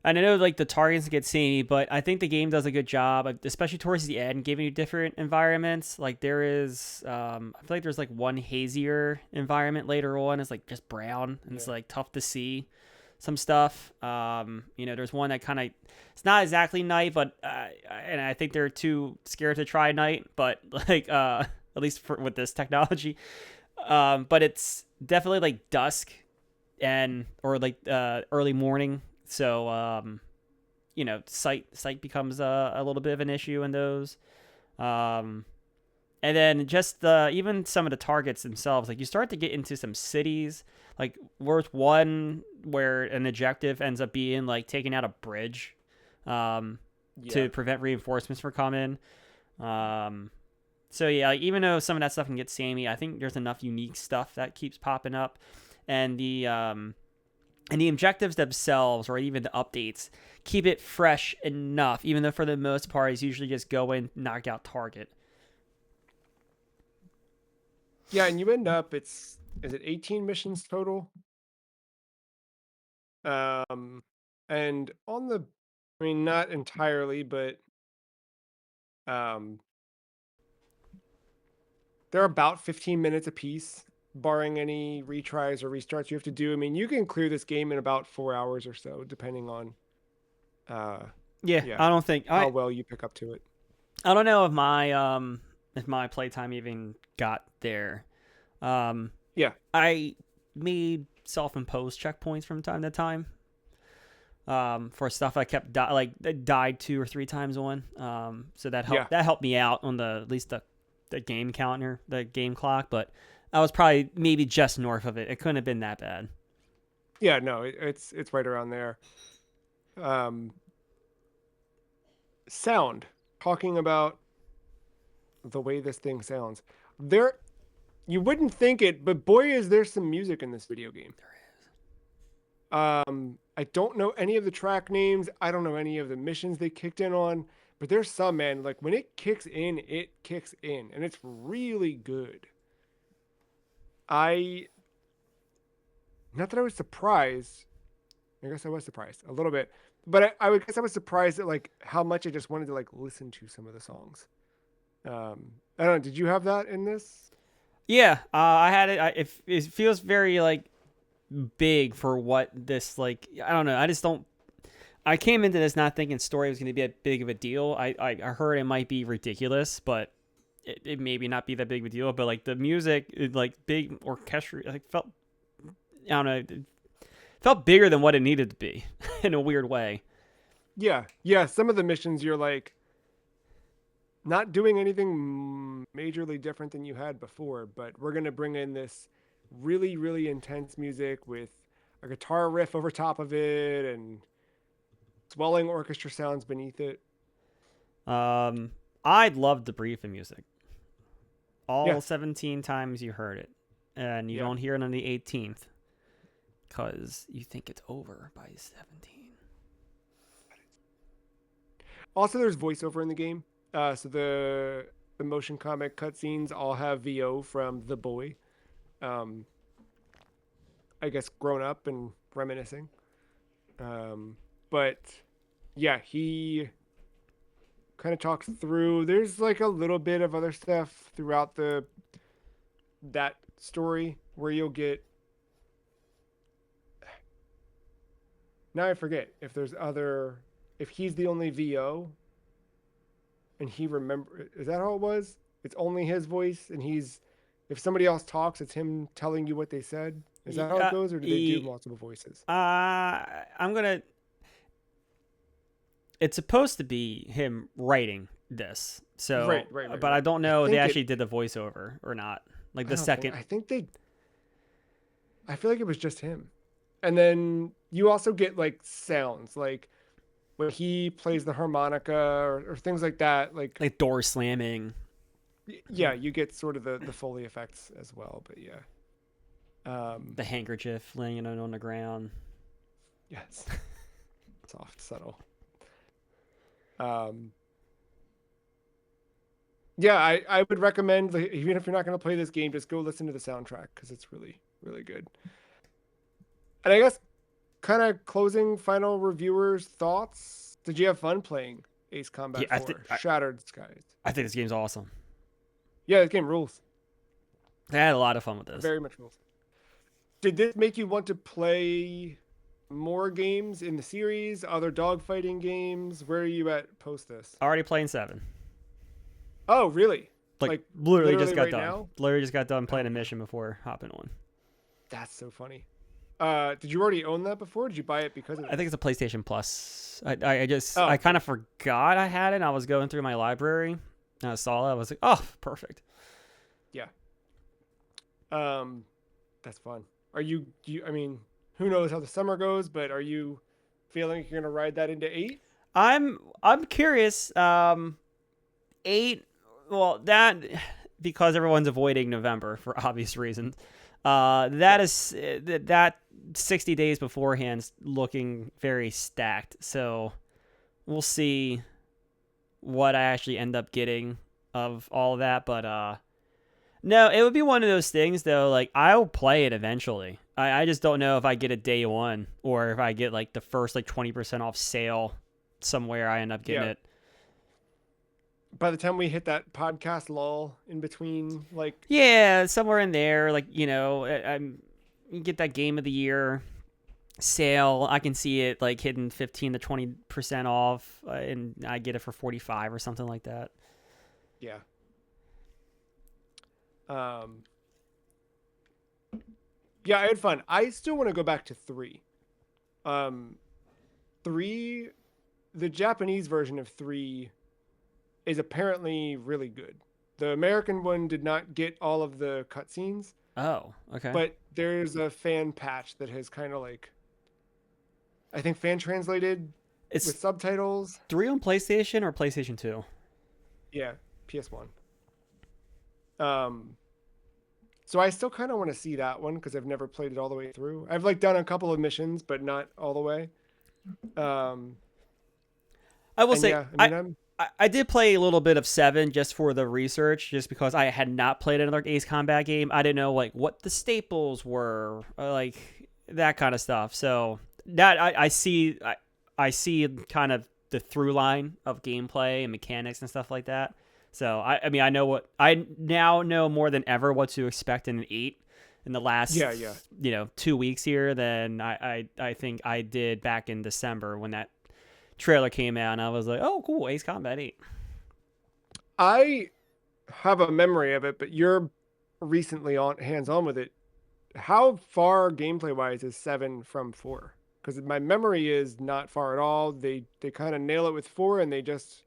And I know like the targets get samey, but I think the game does a good job, especially towards the end, giving you different environments. Like there is, I feel like there's like one hazier environment later on. It's like just brown and it's Yeah. like tough to see some stuff. There's one that kind of it's not exactly night, but and I think they're too scared to try night, but like at least with this technology. But it's definitely like dusk and or like early morning. So sight becomes a little bit of an issue in those. Um, and then just even some of the targets themselves, like you start to get into some cities. Like worth one where an objective ends up being like taking out a bridge, Yeah. to prevent reinforcements from coming. Um, so yeah, like, even though some of that stuff can get samey, I think there's enough unique stuff that keeps popping up, and the objectives themselves, or even the updates, keep it fresh enough. Even though for the most part, it's usually just go in, knock out target. Yeah, and you end up it's is it 18 missions total? Um and on the I mean not entirely, but um they're about 15 minutes a piece, barring any retries or restarts you have to do. I mean, you can clear this game in about 4 hours or so, depending on uh Yeah, yeah, I don't think how well you pick up to it. I don't know if my playtime even got there. Um, Yeah. I made self-imposed checkpoints from time to time. For stuff I kept died 2 or 3 times on. So Yeah. that helped me out on the at least the game counter, the game clock. But I was probably maybe just north of it. It couldn't have been that bad. Yeah, no, it's right around there. Um Sound. Talking about the way this thing sounds. There you wouldn't think it, but boy is there some music in this video game. I don't know any of the track names. I don't know any of the missions they kicked in on, but there's some, man. Like when it kicks in, and it's really good. I not that I was surprised. I guess I was surprised a little bit, but I would guess I was surprised at like how much I just wanted to like listen to some of the songs. I don't know. Did you have that in this? Yeah, I had it. It feels very like big for what this like. I don't know. I just don't. I came into this not thinking story was going to be a big of a deal. I heard it might be ridiculous, but it maybe not be that big of a deal. But like the music, like big orchestra, like felt I don't know, it felt bigger than what it needed to be in a weird way. Yeah, yeah. Some of the missions you're like not doing anything majorly different than you had before, but we're gonna bring in this really, really intense music with a guitar riff over top of it and swelling orchestra sounds beneath it. Um, I'd love the briefing music. Yeah, All 17 times you heard it, and you yeah. don't hear it on the 18th because you think it's over by 17. Also, there's voiceover in the game. So the motion comic cutscenes all have VO from the boy. Um, I guess grown up and reminiscing. Um, but yeah, he kind of talks through. There's like a little bit of other stuff throughout the that story where you'll get. Now I forget if there's other. If he's the only VO and he remember, is that how it was? It's only his voice, and he's. If somebody else talks, it's him telling you what they said. Is that how it Yeah, goes, or do they do multiple voices? I'm gonna. It's supposed to be him writing this, so but I Right. don't I know if they think it. actually did the voiceover or not. Like I the don't think. second. I think they. I feel like it was just him, and then you also get like sounds, like when he plays the harmonica or things like that. Like door slamming. Yeah, you get sort of the Foley effects as well. But yeah, um, The handkerchief laying on the ground. yes, soft, subtle. Um, yeah, I would recommend, like, even if you're not going to play this game, just go listen to the soundtrack because it's really really good. And I guess kind of closing final reviewers thoughts. Did you have fun playing Ace Yeah, Combat 4 Shattered Skies? I think this game's awesome. Yeah, this game rules. I had a lot of fun with this. Very much rules. Did this make you want to play more games in the series, other dogfighting games? Where are you at post this? Already playing 7. Oh, really? Like, Like literally just literally got right done. now? Literally just got done playing Oh, a mission before hopping on. that's so funny. Did you already own that before? Did you buy it because of I think this? it's a PlayStation Plus. I Oh, kind of forgot I had it. And I was going through my library and I saw it. I was like, oh, perfect. yeah. That's fun. I mean, who knows how the summer goes, but are you feeling like you're gonna ride that into 8? I'm curious. 8. Well, that because everyone's avoiding November for obvious reasons. That Yeah. is that 60 days beforehand looking very stacked. So we'll see what I actually end up getting of all of that. But no, it would be one of those things though. Like I'll play it eventually. I just don't know if I get it day one or if I get like the first like 20% off sale somewhere. I end up getting Yeah. it. By the time we hit that podcast lull in between, like, Yeah, somewhere in there. Like I'm you get that game of the year sale. I can see it like hitting 15 to 20% off, and I get it for 45 or something like that. yeah. Um, yeah, I had fun. I still want to go back to 3. Um, 3, the Japanese version of 3 is apparently really good. The American one did not get all of the cutscenes, Oh, okay. but there's a fan patch that has kind of like, I think, fan translated with It's subtitles. 3 on PlayStation or PlayStation 2. Yeah, PS1. Um, so I still kind of want to see that one because I've never played it all the way through. I've like done a couple of missions, but not all the way. Um, I will and say yeah, I mean, I'm I did play a little bit of 7 just for the research, just because I had not played another Ace Combat game. I didn't know like what the staples were, like that kind of stuff. So that I see kind of the through line of gameplay and mechanics and stuff like that. So I mean I now know more than ever what to expect in an 8 in the last yeah. 2 weeks here than I think I did back in December when that trailer came out and I was like, oh cool, Ace Combat 8. I have a memory of it, but you're recently on hands on with it. How far gameplay wise is 7 from 4? Because my memory is not far at all. They kind of nail it with 4, and they just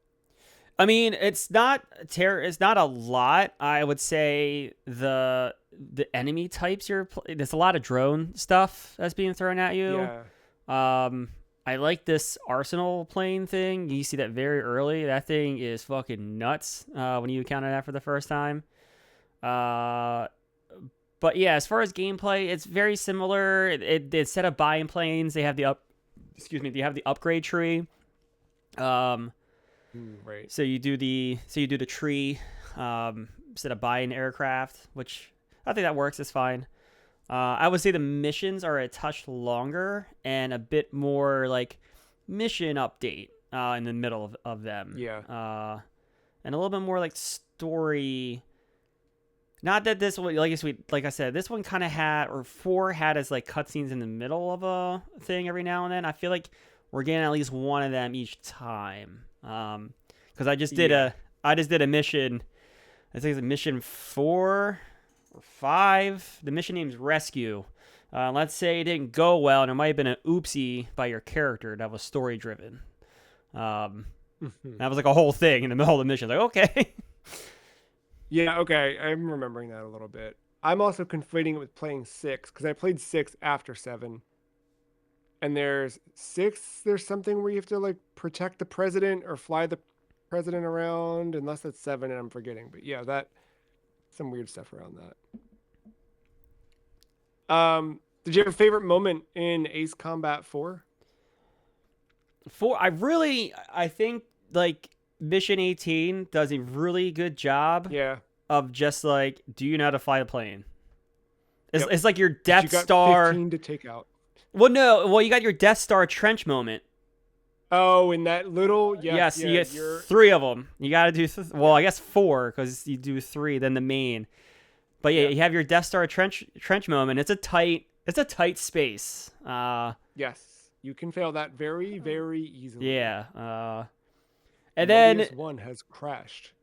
I mean, it's not a lot. I would say the enemy types there's a lot of drone stuff that's being thrown at you. Yeah. I like this arsenal plane thing. You see that very early. That thing is fucking nuts when you encounter that for the first time. But yeah, as far as gameplay, it's very similar. Instead of buying planes, they have they have the upgrade tree. Right. So you do the tree instead of buying aircraft, which I think that works. It's fine. I would say the missions are a touch longer and a bit more like mission update in the middle of them. Yeah. And a little bit more like story. Not that this one, like I said, this one kind of had, or 4 had as like cutscenes in the middle of a thing every now and then. I feel like we're getting at least one of them each time. Because I just did a mission. I think it's mission 4 or 5. The mission name's Rescue. Let's say it didn't go well, and it might have been an oopsie by your character that was story driven. That was like a whole thing in the middle of the mission. Like, okay. Yeah, okay. I'm remembering that a little bit. I'm also conflating it with playing 6 because I played 6 after 7. And there's 6, there's something where you have to like protect the president or fly the president around, unless that's 7 and I'm forgetting. But yeah, that some weird stuff around that. Did you have a favorite moment in Ace Combat 4? I think like Mission 18 does a really good job Yeah. of just like, do you know how to fly a plane? Yep. It's like your But Death you got Star. 15 to take out. Well, you got your Death Star trench moment. Oh, in that little Yes, yeah, you get 3 of them. You got to do I guess 4 because you do 3, then the main. But yeah, you have your Death Star trench moment. It's a tight space. Yes, you can fail that very, very easily. Yeah. And then Mobius 1 has crashed.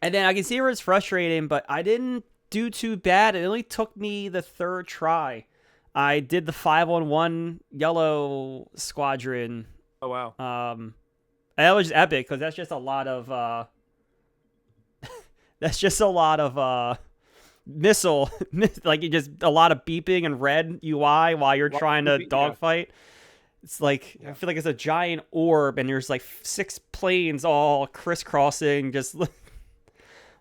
And then I can see where it's frustrating, but I didn't do too bad. It only took me the 3rd try. I did the 5-on-1 yellow squadron. Oh wow. And that was just epic because that's just a lot of missile like you just a lot of beeping and red UI while you're trying to dogfight. It's like I feel like it's a giant orb and there's like 6 planes all crisscrossing just so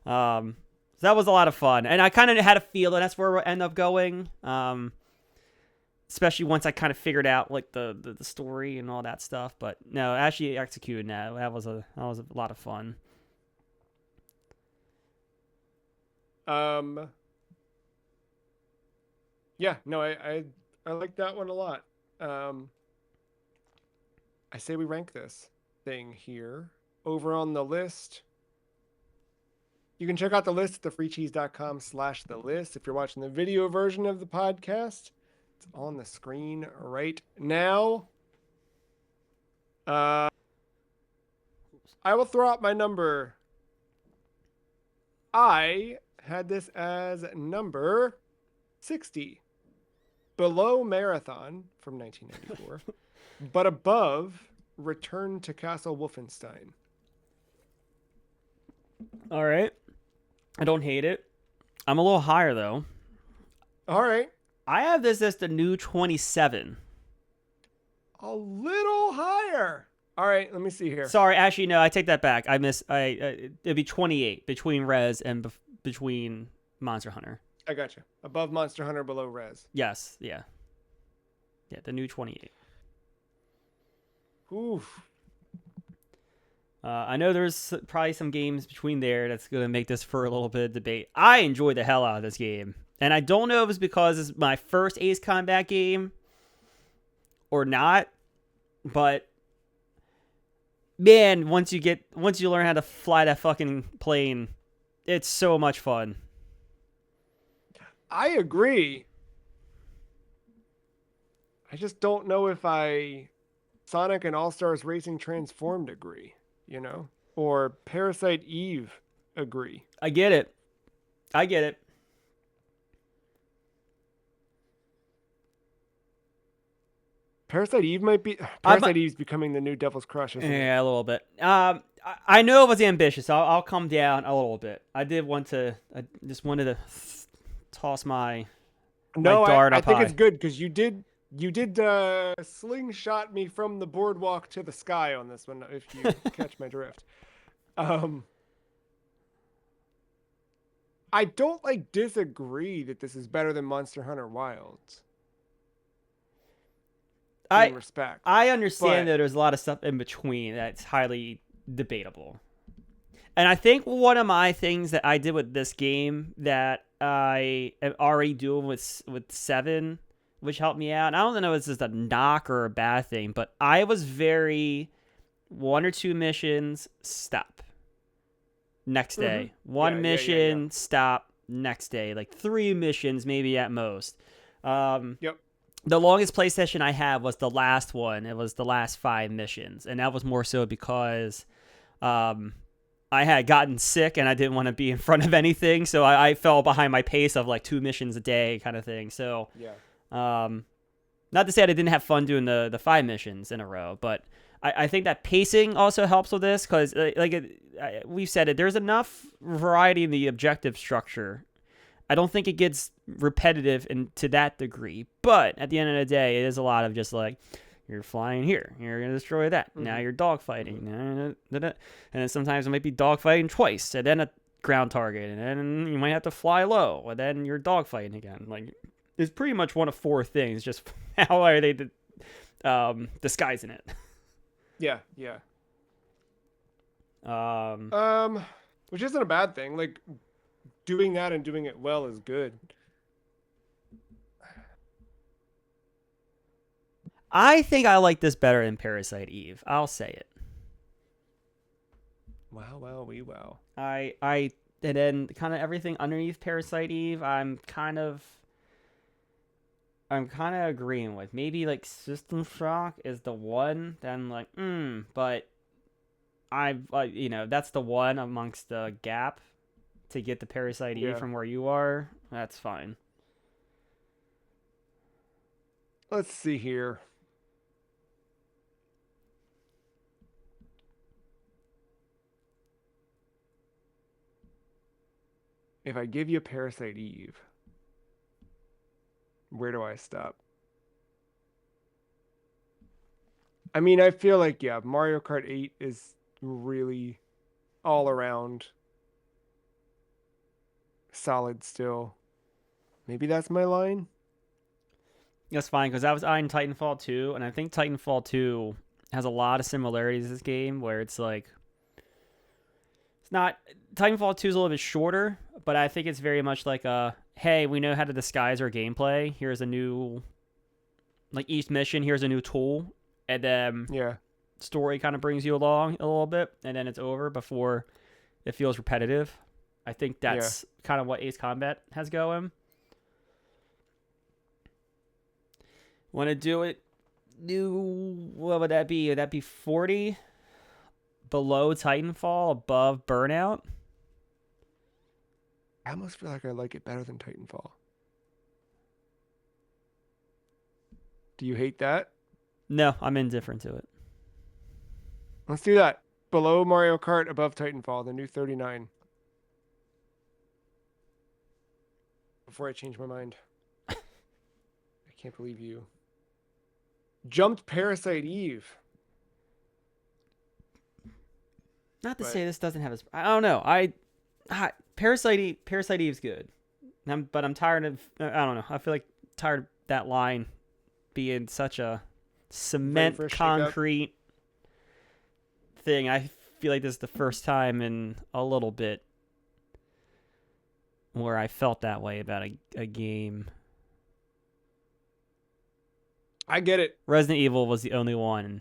that was a lot of fun. And I kind of had a feel that that's where we'll end up going. Especially once I kind of figured out like the story and all that stuff. But no, actually executing that was a lot of fun. Yeah, no, I like that one a lot. I say we rank this thing here over on the list. You can check out the list at thefreecheese.com/the-list. If you're watching the video version of the podcast, it's on the screen right now. I will throw out my number. I had this as number 60. Below Marathon from 1994, but above Return to Castle Wolfenstein. All right. I don't hate it. I'm a little higher, though. All right. I have this as the new 27. A little higher. All right, let me see here. Sorry, actually, no, I take that back. It'd be 28 between Rez and between Monster Hunter. I got you. Above Monster Hunter, below Rez. Yes, yeah. Yeah, the new 28. Oof. I know there's probably some games between there that's going to make this for a little bit of debate. I enjoyed the hell out of this game. And I don't know if it's because it's my first Ace Combat game or not, but man, once you learn how to fly that fucking plane, it's so much fun. I agree. I just don't know if Sonic and All-Stars Racing Transformed agree, or Parasite Eve agree. I get it. Parasite Eve's becoming the new Devil's Crush, isn't it? Yeah, a little bit. I know it was ambitious. I'll come down a little bit. I just wanted to toss my No, dart I up think it's high. good because you did slingshot me from the boardwalk to the sky on this one, if you catch my drift. Um, I don't like disagree that this is better than Monster Hunter Wilds in I respect, I understand but that there's a lot of stuff in between that's highly debatable. And I think one of my things that I did with this game that I am already doing with 7, which helped me out. And I don't know if it's just a knock or a bad thing, but I was very 1 or 2 missions, stop. Next mm-hmm. day. Yeah, 1 yeah, yeah, yeah. mission, stop. Next day. Like 3 missions, maybe at most. Um, Yep. the longest play session I had was the last one. It was the last 5 missions, and that was more so because um, I had gotten sick and I didn't want to be in front of anything, so I fell behind my pace of like 2 missions a day, kind of thing. So, Yeah. um, not to say I didn't have fun doing the 5 missions in a row, but I think that pacing also helps with this because, we've said it, there's enough variety in the objective structure. I don't think it gets repetitive to that degree, but at the end of the day, it is a lot of just like you're flying here, you're gonna destroy that. Now Mm-hmm. you're dogfighting, and then sometimes it might be dogfighting twice, and then a ground target, and then you might have to fly low, and then you're dogfighting again. Like it's pretty much one of 4 things. Just how are they disguising it? Yeah, yeah. Um, Which isn't a bad thing. Like doing that and doing it well is good. I think I like this better than Parasite Eve. I'll say it. Wow, wow, wee wow. And then kind of everything underneath Parasite Eve, I'm kind of agreeing with. Maybe like System Shock is the one that I'm like, but that's the one amongst the gap to get the Parasite Eve Yeah. from where you are. That's fine. Let's see here. If I give you Parasite Eve, where do I stop? I mean, I feel like, yeah, Mario Kart 8 is really all around solid still. Maybe that's my line. That's fine because I was eyeing Titanfall 2, and I think Titanfall 2 has a lot of similarities to this game where it's like it's not Titanfall 2 is a little bit shorter, but I think it's very much like a hey, we know how to disguise our gameplay. Here's a new like each mission, here's a new tool, and then Yeah. story kind of brings you along a little bit, and then it's over before it feels repetitive. I think Yeah. that's kind of what Ace Combat has going. Want to do it? What would that be? Would that be 40 below Titanfall, above Burnout? I almost feel like I like it better than Titanfall. Do you hate that? No, I'm indifferent to it. Let's do that. Below Mario Kart, above Titanfall, the new 39. Before I change my mind. I can't believe you jumped Parasite Eve. Not to But say this doesn't have I don't know. Parasite Eve's good. But I'm tired of. I don't know. I feel like tired of that line being such a cement for a shakeup? concrete thing. I feel like this is the first time in a little bit where I felt that way about a game. I get it. Resident Evil was the only one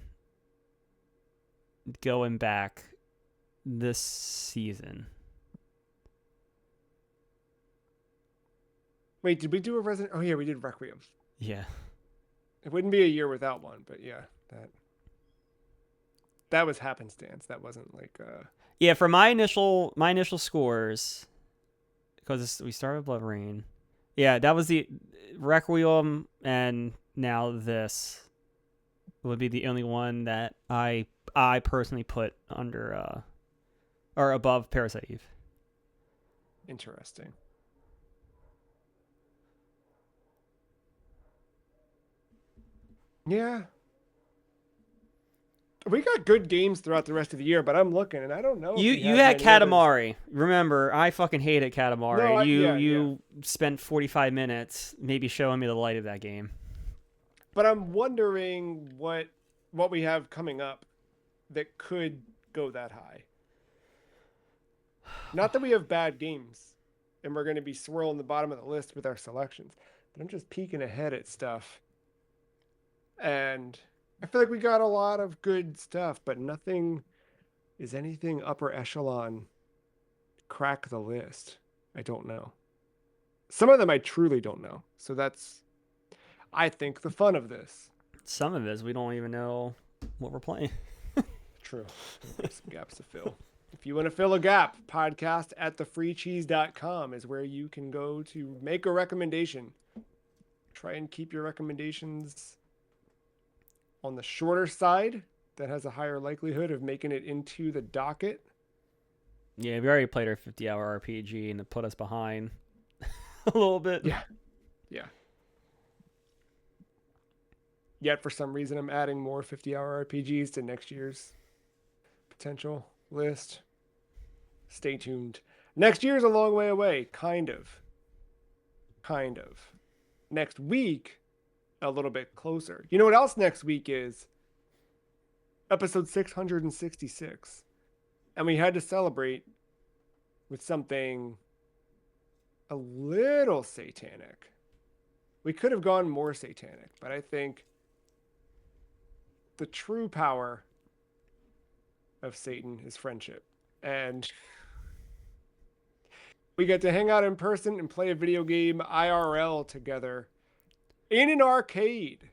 going back this season. Wait, did we do a Resident? Oh yeah, we did Requiem. Yeah. It wouldn't be a year without one, but yeah, that was happenstance. That wasn't like Yeah, for my initial scores, because we started with Blood Rain. Yeah, that was the Requiem, and now this would be the only one that I personally put under or above Parasite Eve. interesting. Yeah. We got good games throughout the rest of the year, but I'm looking and I don't know if we You have had many others. Katamari. Remember, I fucking hated No, Katamari, and yeah, yeah. you spent 45 minutes maybe showing me the light of that game. But I'm wondering what we have coming up that could go that high. Not that we have bad games and we're going to be swirling the bottom of the list with our selections, but I'm just peeking ahead at stuff. And I feel like we got a lot of good stuff, but nothing is anything upper echelon crack the list. I don't know. Some of them I truly don't know. So that's, I think, the fun of this. Some of it is we don't even know what we're playing. True. We have some gaps to fill. If you want to fill a gap, podcast at thefreecheese.com is where you can go to make a recommendation. Try and keep your recommendations on the shorter side. That has a higher likelihood of making it into the docket. Yeah, we already played our 50-hour RPG, and it put us behind a little bit. Yeah. Yeah. Yet for some reason, I'm adding more 50-hour RPGs to next year's potential list. Stay tuned. Next year's a long way away. Kind of. Kind of. Next week, a little bit closer. You know what else next week is? Episode 666. And we had to celebrate with something a little satanic. We could have gone more satanic, but I think the true power of Satan is friendship. And we get to hang out in person and play a video game IRL together in an arcade.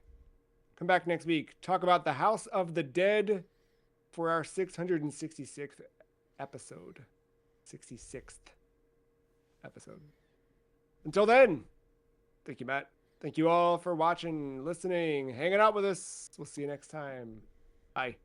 Come back next week. Talk about the House of the Dead for our 666th episode. 66th episode. Until then, thank you, Matt. Thank you all for watching, listening, hanging out with us. We'll see you next time. Bye.